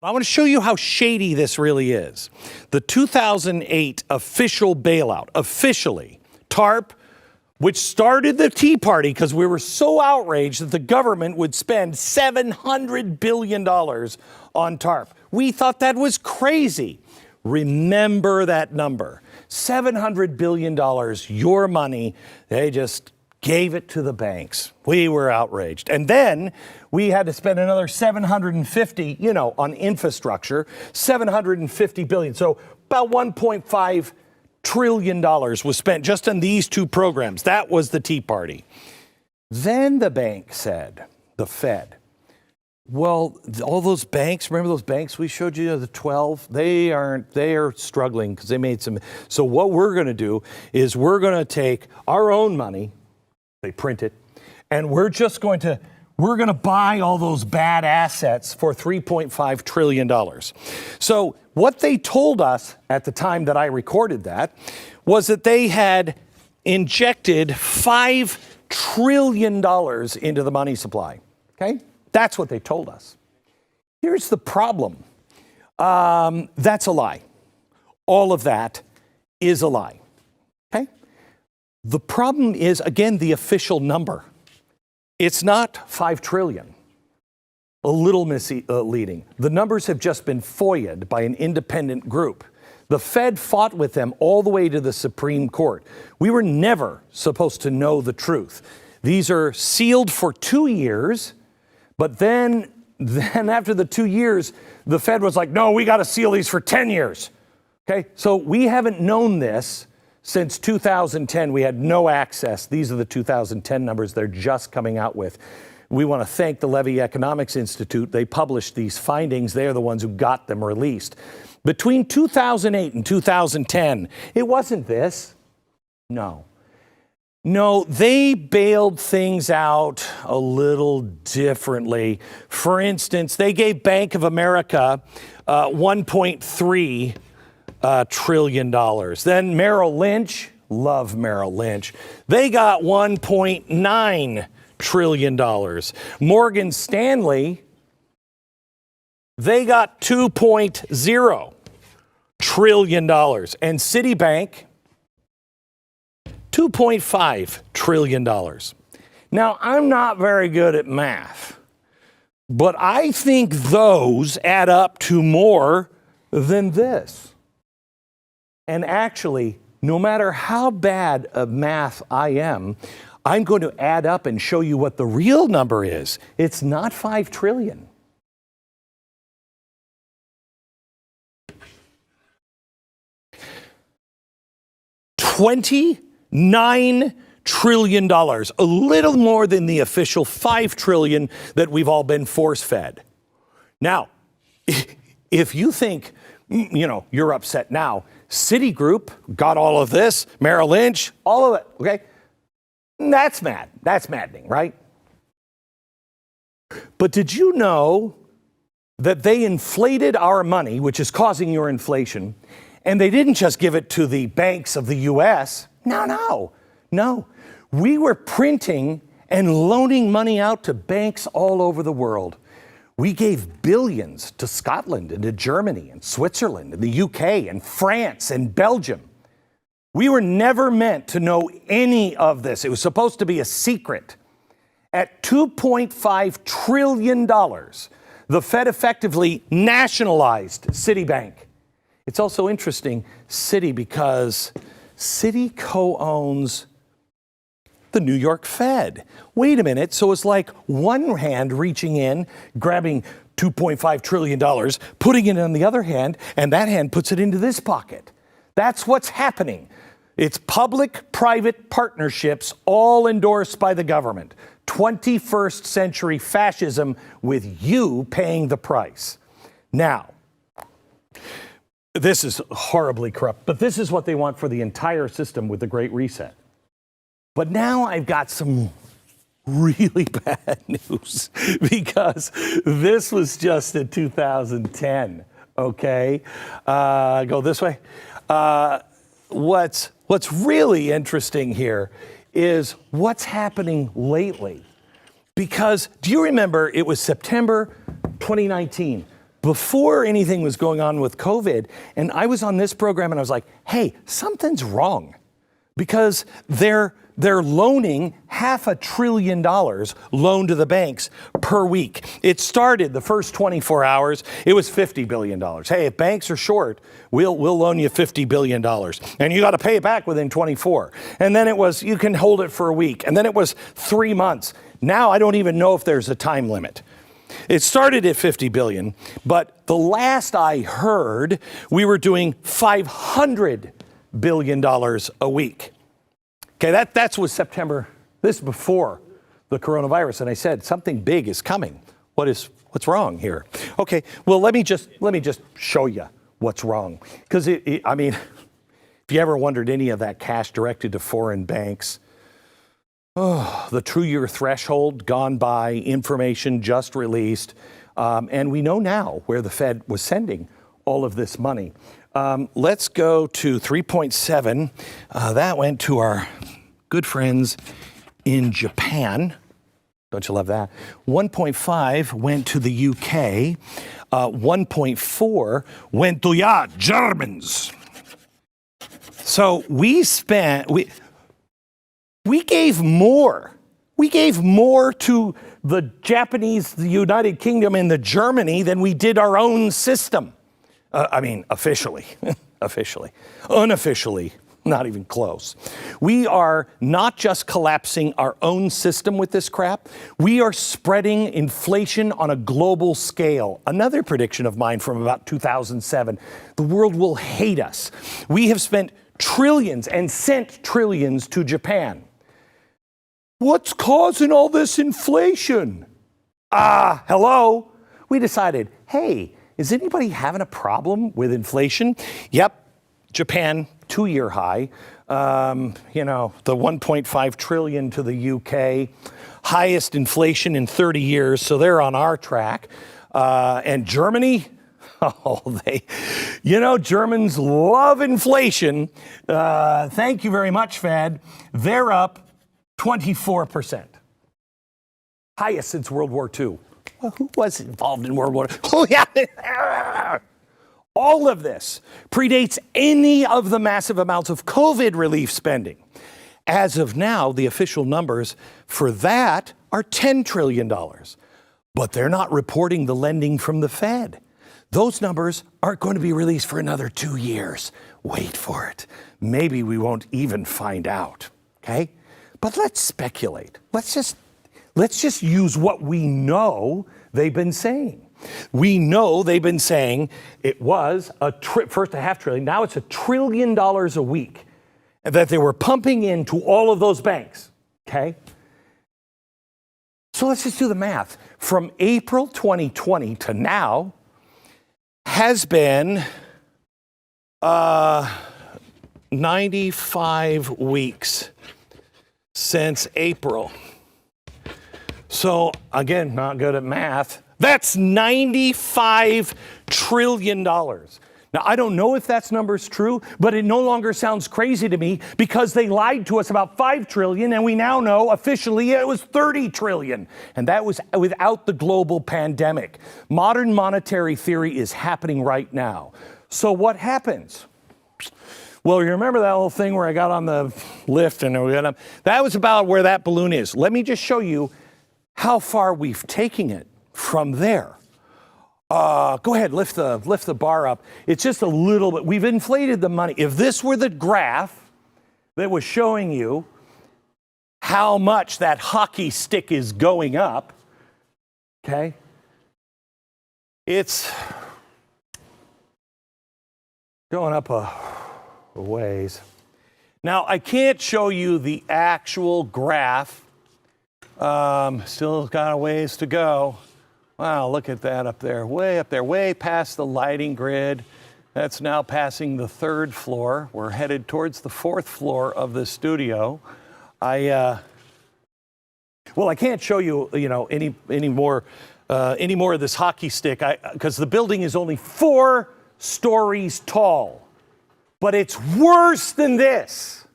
I want to show you how shady this really is. The 2008 official bailout, officially, TARP, which started the Tea Party because we were so outraged that the government would spend $700 billion on TARP. We thought that was crazy. Remember that number. $700 billion, your money, they just gave it to the banks. We were outraged. And then we had to spend another 750, on infrastructure, 750 billion. So about 1.5 trillion dollars was spent just on these two programs. That was the Tea Party. Then the bank said, the Fed, well, all those banks, remember those banks we showed you, the 12, they are struggling because they made some. So what we're going to do is we're going to take our own money, they print it, and we're going to buy all those bad assets for $3.5 trillion. So what they told us at the time that I recorded that was that they had injected $5 trillion into the money supply. Okay? That's what they told us. Here's the problem. That's a lie. All of that is a lie. Okay? The problem is, again, the official number. It's not 5 trillion. A little misleading. The numbers have just been FOIA'd by an independent group. The Fed fought with them all the way to the Supreme Court. We were never supposed to know the truth. These are sealed for 2 years, but then after the 2 years, the Fed was like, no, we got to seal these for 10 years. Okay, so we haven't known this since 2010. We had no access. These are the 2010 numbers they're just coming out with. We want to thank the Levy Economics Institute. They published these findings. They are the ones who got them released. Between 2008 and 2010, it wasn't this. No, they bailed things out a little differently. For instance, they gave Bank of America $1.3 trillion. Then Merrill Lynch, love Merrill Lynch, they got $1.9 trillion. Morgan Stanley, they got $2.0 trillion. And Citibank, $2.5 trillion. Now, I'm not very good at math, but I think those add up to more than this. And actually, no matter how bad of math I am, I'm going to add up and show you what the real number is. It's not 5 trillion. $29 trillion, a little more than the official 5 trillion that we've all been force-fed. Now, if you think, you're upset now, Citigroup got all of this, Merrill Lynch, all of it, okay? That's mad. That's maddening, right? But did you know that they inflated our money, which is causing your inflation, and they didn't just give it to the banks of the U.S.? No. We were printing and loaning money out to banks all over the world. We gave billions to Scotland and to Germany and Switzerland and the UK and France and Belgium. We were never meant to know any of this. It was supposed to be a secret. At $2.5 trillion, the Fed effectively nationalized Citibank. It's also interesting, Citi, because Citi co-owns the New York Fed. Wait a minute. So it's like one hand reaching in, grabbing $2.5 trillion, putting it on the other hand, and that hand puts it into this pocket. That's what's happening. It's public-private partnerships, all endorsed by the government. 21st century fascism with you paying the price. Now, this is horribly corrupt, but this is what they want for the entire system with the Great Reset. But now I've got some really bad news because this was just in 2010, okay? Go this way. What's really interesting here is what's happening lately. Because do you remember it was September 2019, before anything was going on with COVID. And I was on this program and I was like, hey, something's wrong, because they're loaning $500 billion loan to the banks per week. It started the first 24 hours, it was $50 billion. Hey, if banks are short, we'll loan you $50 billion. And you got to pay it back within 24. And then it was, you can hold it for a week. And then it was 3 months. Now I don't even know if there's a time limit. It started at $50 billion, but the last I heard, we were doing $500 billion a week. Okay, that's was September, this before the coronavirus. And I said, something big is coming. What's wrong here? Okay, well, let me just show you what's wrong. Because I mean, if you ever wondered any of that cash directed to foreign banks, the 2-year threshold gone by, information just released. And we know now where the Fed was sending all of this money. Let's go to 3.7. That went to our good friends in Japan. Don't you love that? 1.5 went to the UK. 1.4 went to Germans. So we gave more. We gave more to the Japanese, the United Kingdom, and the Germany than we did our own system. I mean, officially, officially, unofficially, not even close. We are not just collapsing our own system with this crap. We are spreading inflation on a global scale. Another prediction of mine from about 2007, the world will hate us. We have spent trillions and sent trillions to Japan. What's causing all this inflation? Hello. We decided, hey, is anybody having a problem with inflation? Yep, Japan, 2-year high. The 1.5 trillion to the UK, highest inflation in 30 years, so they're on our track. And Germany, Germans love inflation. Thank you very much, Fed. They're up 24%. Highest since World War II. Well, who was involved in World War II? Oh, yeah. All of this predates any of the massive amounts of COVID relief spending. As of now, the official numbers for that are $10 trillion. But they're not reporting the lending from the Fed. Those numbers aren't going to be released for another 2 years. Wait for it. Maybe we won't even find out. Okay? But let's speculate. Let's just use what we know they've been saying. We know they've been saying it was first $500 billion, now it's $1 trillion a week that they were pumping into all of those banks, okay? So let's just do the math. From April 2020 to now has been 95 weeks since April. So, again, not good at math. That's $95 trillion. Now, I don't know if that number's true, but it no longer sounds crazy to me because they lied to us about $5 trillion, and we now know officially it was $30 trillion. And that was without the global pandemic. Modern monetary theory is happening right now. So what happens? Well, you remember that little thing where I got on the lift and that was about where that balloon is. Let me just show you how far we've taken it from there. Go ahead, lift the bar up. It's just a little bit. We've inflated the money. If this were the graph that was showing you how much that hockey stick is going up, okay, it's going up a ways. Now, I can't show you the actual graph. Still got a ways to go. Wow, look at that up there, way past the lighting grid. That's now passing the 3rd floor. We're headed towards the 4th floor of the studio. I can't show you, any more of this hockey stick, because the building is only 4 stories tall. But it's worse than this.